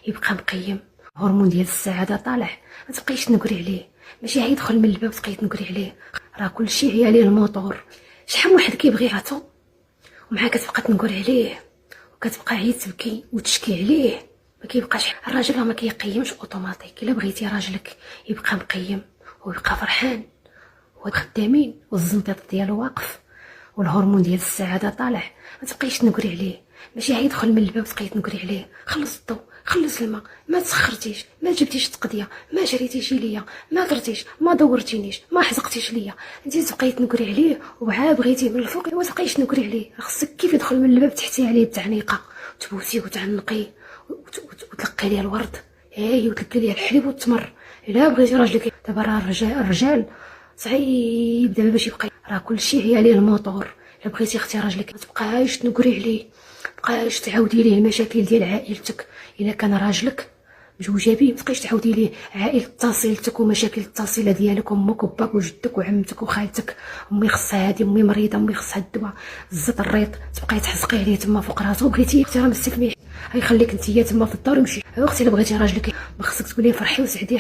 يبقى مقيم، هرمون ديال السعاده طالع، ما تبقايش تنكري عليه، ماشي غيدخل من الباب تبقاي تنكري عليه، راه كلشي هي عليه الموتور. شحال واحد كيبغي عطو ومعاه كتبقى تنكر عليه وكتبقى عيد تبكي وتشكي عليه، ما كيبقاش. الراجل راه ما كيقيمش اوتوماتيك. الا بغيتي راجلك يبقى مقيم ويبقى فرحان وخدامين والزنطيط ديالو واقف والهرمون ديال السعاده طالع، ما تبقايش تنكري عليه، ماشي غيدخل من الباب تبقاي تنكري عليه. خلص الضو، خلص الماء، ما تسخرتيش، ما جبتيش التقضيه، ما جريتيش ليا، ما درتيش، ما دورتينيش، ما حزقتيش ليا، انت تبقاي تنكري عليه وعا بغيتيه من الفوق ما تبقايش تنكري عليه. خصك كيف يدخل من الباب تحتي عليه بتعنيقه وتبوسيه وتعنقيه وتلقي ليه الورد وتلقي ليه الحليب والتمر. الا بغيتي راجلك دابا، راه الرجال صعيب دابا باش يبقى، راه كلشي هي عليه الموتور. الا بغيتي اختي راجلك ما تبقايش تنكري عليه، بقايش تعاودي ليه المشاكل ديال عائلتك. الا كان راجلك مجوجه بيه ما تبقايش تعاودي ليه عائله تصيلتك ومشاكل التصيله ديالك، امك وباك وجدك وعمتك وخالتك. امي خصها هادي، امي مريضه، امي خصها الدواء، الزيت الريط، تبقاي تحزقي عليه تما فوق راسو. بغيتي اختي راه مستك غيخليك نتيا تما في الدار ويمشي. اختي الا بغيتي راجلك ما خصك تقولي فرحي وسعدي.